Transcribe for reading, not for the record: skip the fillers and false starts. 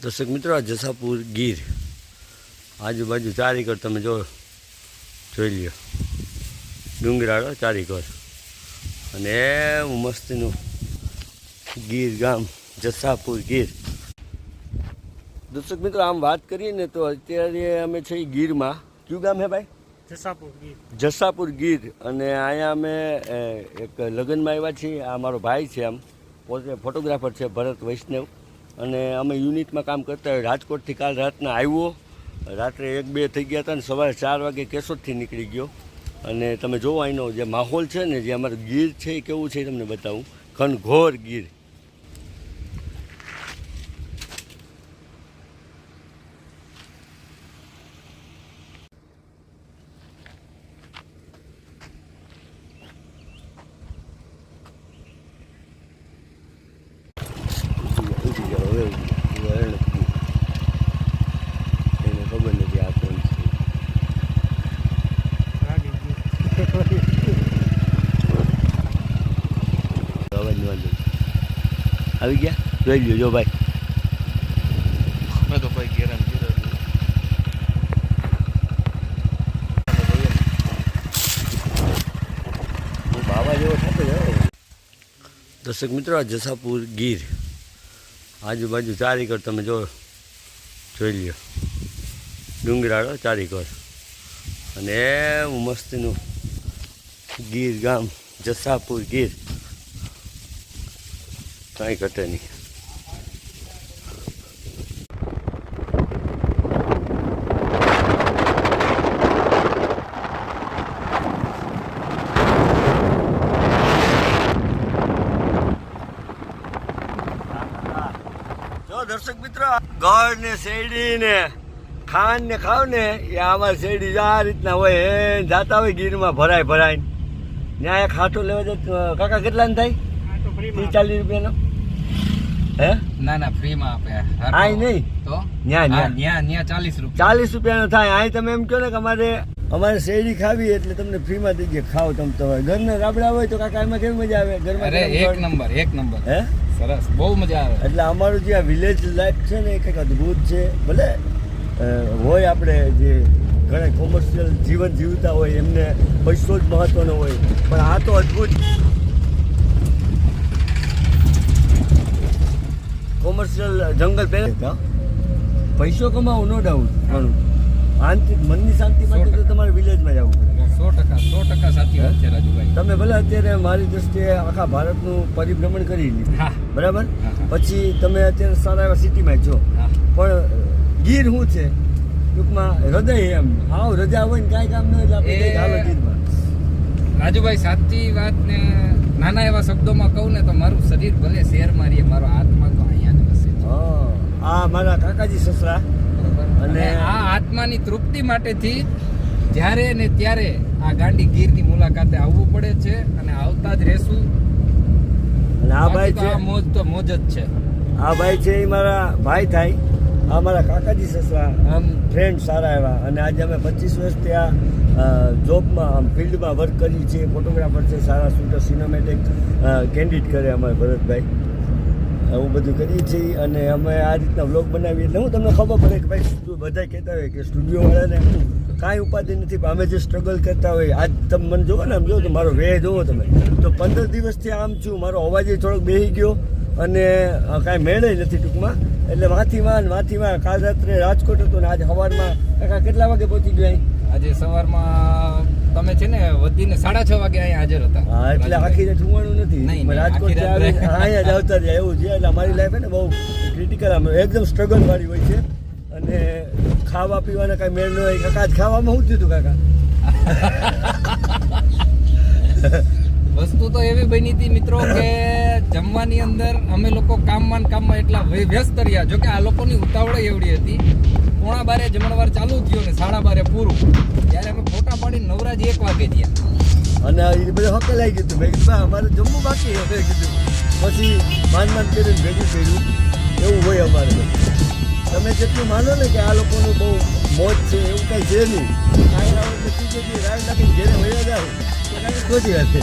દર્શક મિત્રો, આ જસાપુર ગીર આજુબાજુ 4 એકર તમે જોઈ લ્યો. ડુંગરાળો 4 એકર અને એવું મસ્તીનું ગીર ગામ જસાપુર ગીર. દર્શક મિત્રો, આમ વાત કરીએ ને તો અત્યારે અમે છીએ ગીરમાં. કયું ગામ હે ભાઈ? જસાપુર ગીર. જસાપુર ગીર. અને અહીંયા અમે એક લગ્નમાં આવ્યા છીએ. આ મારો ભાઈ છે, આમ પોતે ફોટોગ્રાફર છે, ભરત વૈષ્ણવ. અને અમે યુનિટમાં કામ કરતા હોય. રાજકોટથી કાલ રાતના આવ્યો, રાત્રે 1-2 થઈ ગયા હતા ને સવારે 4 વાગે કેશોદથી નીકળી ગયો. અને તમે જોવો અહીંનો જે માહોલ છે ને, જે અમારું ગીર છે એ કેવું છે તમને બતાવું. ઘનઘોર ગીર. એને ખબર નથી આ કોણ છે. આવી ગયા, જોઈ લ્યો. જો ભાઈ, મેં તો ભાઈ ઘેરામ બાબા જેવો થતો જાવ. દર્શક મિત્રો, આ જસાપુર ગીર આજુબાજુ 4 એકર તમે જોઈ લ્યો. ડુંગરાળો 4 એકર અને એવું મસ્તીનું ગીર ગામ જસાપુર ગીર. કાંઈ ઘટે નહીં. જો દર્શક મિત્રો, ગળ ને શેરડી ને ખાંડ ને ખાવ ને એ અમારી શેરડી આ રીતના હોય. એ જાતા હોય ગીરમાં ભરાય ત્યાં એક હાથો લેવા જાય. કાકા કેટલાને થાય? 30-40 રૂપિયાનો. હે ના ફ્રીમાં આપે. આય નહીં તો ન્યા 40 રૂપિયા. 40 રૂપિયાનો થાય. અહીં તમે એમ કહો ને કે અમારે શેરડી ખાવી એટલે તમને ફ્રીમાં થઈ જાય. ખાવ તમે તમારે ઘરના રાબડા હોય તો કાકા એમાં કેવી મજા આવે? ઘરમાં એક નંબર. હે સરસ, બહુ મજા આવે. એટલે અમારું જે આ વિલેજ લાઈફ છે ને એ કંઈક અદ્ભુત છે. ભલે હોય આપણે જે ઘણા કોમર્શિયલ જીવન જીવતા હોય એમને પૈસો જ મહત્વનો હોય, પણ આ તો અદ્ભુત. કોમર્શિયલ જંગલ પહેલા પૈસો કમાવો નો ડાઉટ, પણ આંતરિક મનની શાંતિ માટે તો તમારે વિલેજમાં જવું પડે. 100% સાચી વાત છે રાજુભાઈ. તમે ભલે અત્યારે મારી દ્રષ્ટિએ આખા ભારતનું પરિભ્રમણ કરી લીધું, બરાબર, પછી તમે અત્યારે સારા એવા સિટીમાં છો, પણ ગીર શું છે ટૂંકમાં હૃદય. એમ હાવ રજા હોય ને કાંઈ કામ ન હોય એટલે આપણે હાલો ગીરમાં. રાજુભાઈ, સાચી વાત ને નાના એવા શબ્દોમાં કહું ને તો મારું શરીર ભલે શહેરમાં રહીએ, મારો આત્મા તો અહીંયા જ વસે છે. આ મારા કાકાજી સસરા. અને આ આત્માની તૃપ્તિ માટેથી જ્યારે ને ત્યારે આ ગાંડી ગીરની મુલાકાતે આવવું પડે છે અને આવતા જ રહેશું. અને આ ભાઈ છે, મોજ તો મોજ જ છે. આ ભાઈ છે એ મારા ભાઈ થાય. આ મારા કાકાજી સસરા, આમ ફ્રેન્ડ સારા એવા. અને આજે અમે 25 વર્ષથી આ જોબમાં આમ ફિલ્ડમાં વર્ક કરીએ છીએ. ફોટોગ્રાફર છે, સારા શૂટર, સિનેમેટિક કેન્ડિડ કરે અમારે ભરતભાઈ. એવું બધું કરીએ છીએ. અને અમે આ રીતના વ્લોગ બનાવીએ એટલે હું તમને ખબર પડે કે ભાઈ બધા કહેતા હોય કે સ્ટુડિયોવાળાને કાંઈ ઉપાધિ નથી, પણ અમે જે સ્ટ્રગલ કરતા હોય. આજ તમે મને જુઓ ને, આમ જુઓ તો મારો વેહ જુઓ તમે, તો 15 દિવસથી આમ છું. મારો અવાજ થોડોક બેસી ગયો અને કાંઈ મેળે નથી ટૂંકમાં. એટલે વાંથીમાં કાલ રાત્રે રાજકોટ હતું ને આજે સવારમાં કાકા કેટલા વાગે પહોંચી ગયા અહીં? આજે સવારમાં તમે છે ને વધીને 6:30 વાગે અહીંયા હાજર હતા. હા, એટલે આખી રાત ઊંઘવાનું નથી. રાજકોટ અહીંયા જ આવતા રહ્યા એવું છે. એટલે અમારી લાઈફ ને બહુ ક્રિટિકલ, એકદમ સ્ટ્રગલ વાળી હોય છે. અને ખાવા પીવાના કાંઈ મેળ ન હોય. કાકા આજ ખાવામાં શું થયું હતું કાકા? વસ્તુ તો એવી બની હતી મિત્રો કે જમવાની અંદર અમે લોકો કામમાં એટલા વ્યસ્ત રહ્યા. જો કે આ લોકોની ઉતાવળ એવડી હતી. 11:15 જમણવાર ચાલુ થયો ને 12:30 પૂરું. ત્યારે અમે ફોટા પાડીને નવરાજ 1 વાગે થયા. અને એ બધું હકલાઈ ગયું હતું. મેં કીધું અમારે જમવું બાકી હવે કીધું. પછી માન કરીને ભેગું કર્યું. એવું હોય અમારે. તમે જેટલું માનો ને કે આ લોકોનું બહુ મોજ છે, એવું કાંઈ છે નહીં. કાંઈ રાવ એટલે રાડ નાખીને ઘેરે વયા જાય તો કાંઈ ખોટી વાત છે.